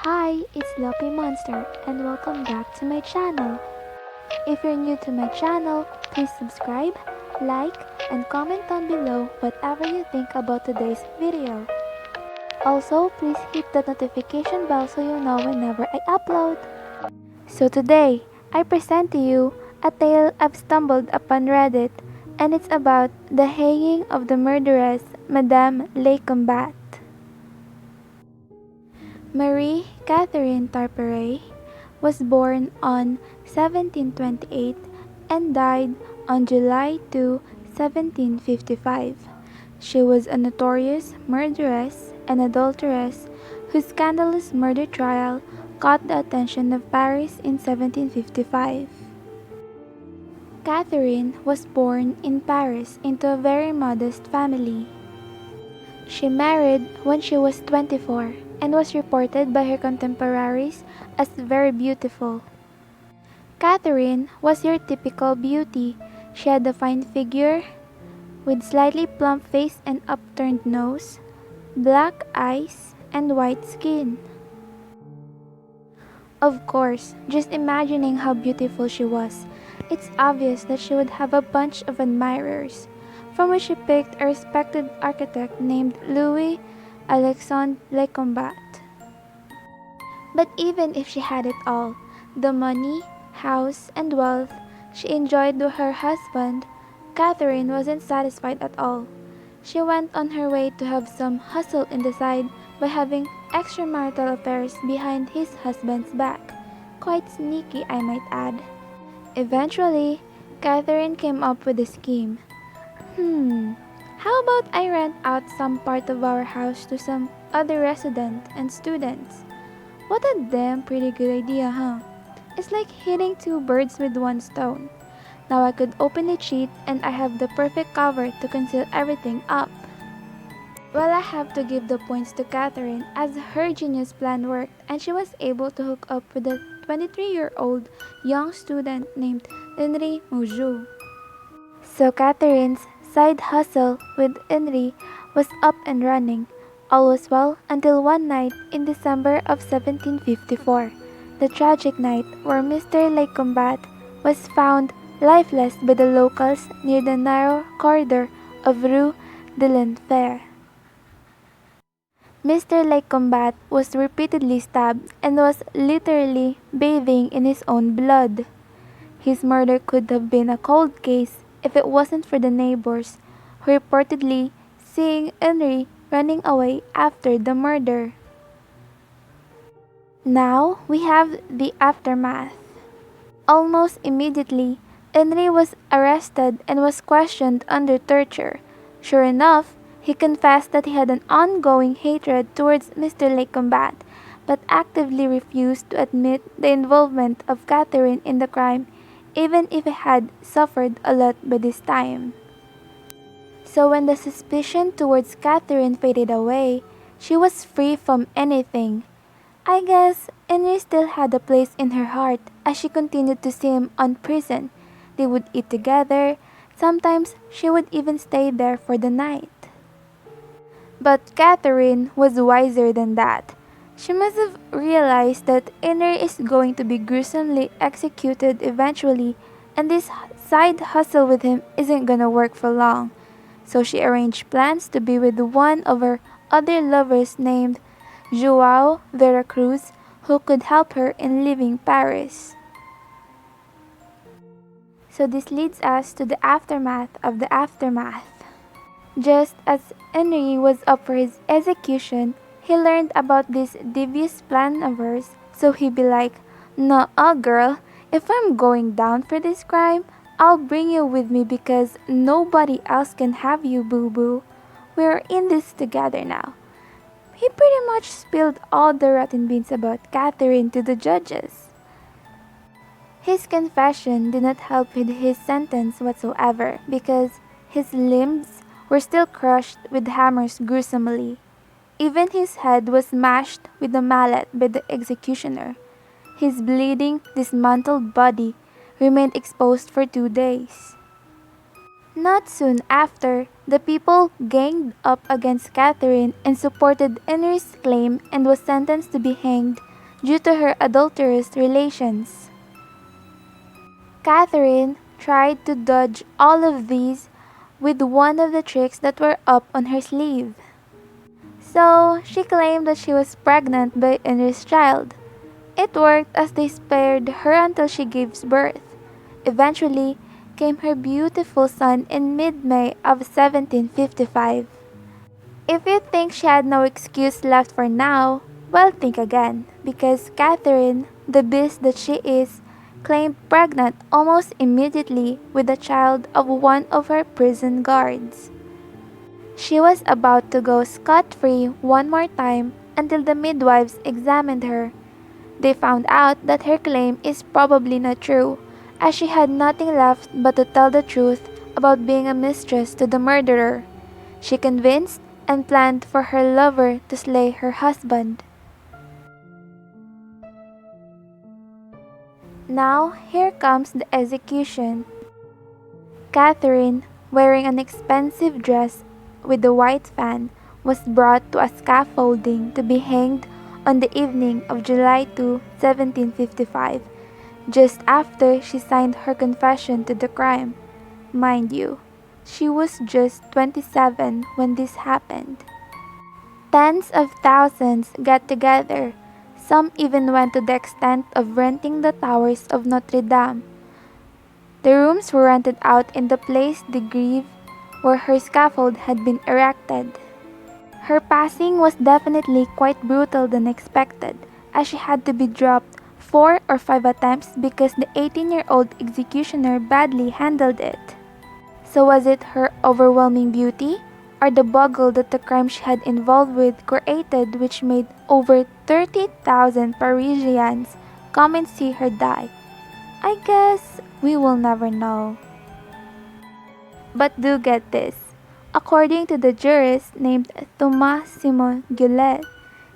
Hi, it's Lucky Monster and welcome back to my channel. If you're new to my channel, please subscribe, like, and comment down below whatever you think about today's video. Also, please hit the notification bell so you know whenever I upload. So today, I present to you a tale I've stumbled upon Reddit, and it's about the hanging of the murderess, Madame Lescombat. Marie Catherine Tarperet was born on 1728 and died on July 2, 1755. She was a notorious murderess and adulteress whose scandalous murder trial caught the attention of Paris in 1755. Catherine was born in Paris into a very modest family. She married when she was 24 and was reported by her contemporaries as very beautiful. Catherine was your typical beauty. She had a fine figure with slightly plump face and upturned nose, black eyes, and white skin. Of course, just imagining how beautiful she was, it's obvious that she would have a bunch of admirers, from which she picked a respected architect named Louis Alexandre Lescombat. But even if she had it all, the money, house, and wealth she enjoyed with her husband, Catherine wasn't satisfied at all. She went on her way to have some hustle in the side by having extramarital affairs behind his husband's back. Quite sneaky, I might add. Eventually, Catherine came up with a scheme. How about I rent out some part of our house to some other residents and students? What a damn pretty good idea, huh? It's like hitting two birds with one stone. Now I could openly cheat and I have the perfect cover to conceal everything up. Well, I have to give the points to Catherine as her genius plan worked and she was able to hook up with a 23-year-old young student named Henri Moujoux. So Catherine's side hustle with Henri was up and running. All was well until one night in December of 1754, the tragic night where Mr. Lescombat was found lifeless by the locals near the narrow corridor of Rue de l'Enfer. Mr. Lescombat was repeatedly stabbed and was literally bathing in his own blood. His murder could have been a cold case if it wasn't for the neighbors, who reportedly seeing Henri running away after the murder. Now we have the aftermath. Almost immediately, Henri was arrested and was questioned under torture. Sure enough, he confessed that he had an ongoing hatred towards Mr. Lescombat, but actively refused to admit the involvement of Catherine in the crime, even if he had suffered a lot by this time. So when the suspicion towards Catherine faded away, she was free from anything. I guess Henri still had a place in her heart as she continued to see him on prison. They would eat together. Sometimes she would even stay there for the night. But Catherine was wiser than that. She must have realized that Henri is going to be gruesomely executed eventually, and this side hustle with him isn't gonna work for long. So she arranged plans to be with one of her other lovers named Joao Veracruz, who could help her in leaving Paris. So this leads us to the aftermath of the aftermath. Just as Henri was up for his execution, he learned about this devious plan of hers, so he'd be like, "Nuh-uh, girl, if I'm going down for this crime, I'll bring you with me because nobody else can have you, boo-boo. We're in this together now." He pretty much spilled all the rotten beans about Catherine to the judges. His confession did not help with his sentence whatsoever because his limbs were still crushed with hammers gruesomely. Even his head was smashed with a mallet by the executioner. His bleeding, dismantled body remained exposed for 2 days. Not soon after, the people ganged up against Catherine and supported Henri's claim and was sentenced to be hanged due to her adulterous relations. Catherine tried to dodge all of these with one of the tricks that were up on her sleeve. So, she claimed that she was pregnant by Henry's child. It worked as they spared her until she gave birth. Eventually, came her beautiful son in mid-May of 1755. If you think she had no excuse left for now, well, think again, because Catherine, the beast that she is, claimed pregnant almost immediately with the child of one of her prison guards. She was about to go scot-free one more time until the midwives examined her. They found out that her claim is probably not true, as she had nothing left but to tell the truth about being a mistress to the murderer. She convinced and planned for her lover to slay her husband. Now, here comes the execution. Catherine, wearing an expensive dress with a white fan, was brought to a scaffolding to be hanged on the evening of July 2, 1755, just after she signed her confession to the crime. Mind you, she was just 27 when this happened. Tens of thousands got together. Some even went to the extent of renting the towers of Notre Dame. The rooms were rented out in the Place de Grève where her scaffold had been erected. Her passing was definitely quite brutal than expected, as she had to be dropped 4 or 5 attempts because the 18-year-old executioner badly handled it. So was it her overwhelming beauty, or the boggle that the crime she had involved with created, which made over 30,000 Parisians come and see her die? I guess we will never know. But do get this. According to the jurist named Thomas Simon Guillet,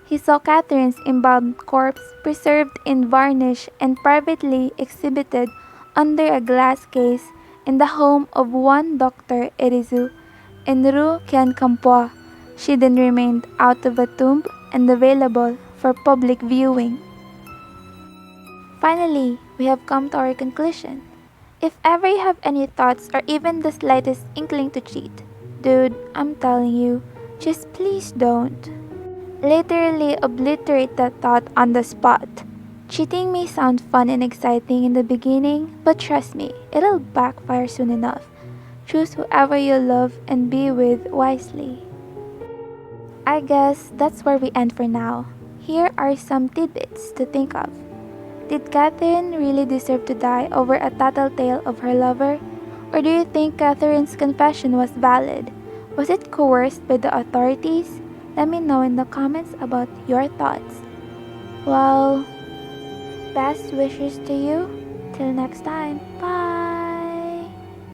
he saw Catherine's embalmed corpse preserved in varnish and privately exhibited under a glass case in the home of one Dr. Erizu in Rue Quincampoix. She then remained out of a tomb and available for public viewing. Finally, we have come to our conclusion. If ever you have any thoughts or even the slightest inkling to cheat, dude, I'm telling you, just please don't. Literally obliterate that thought on the spot. Cheating may sound fun and exciting in the beginning, but trust me, it'll backfire soon enough. Choose whoever you love and be with wisely. I guess that's where we end for now. Here are some tidbits to think of. Did Catherine really deserve to die over a tattletale of her lover? Or do you think Catherine's confession was valid? Was it coerced by the authorities? Let me know in the comments about your thoughts. Well, best wishes to you. Till next time. Bye!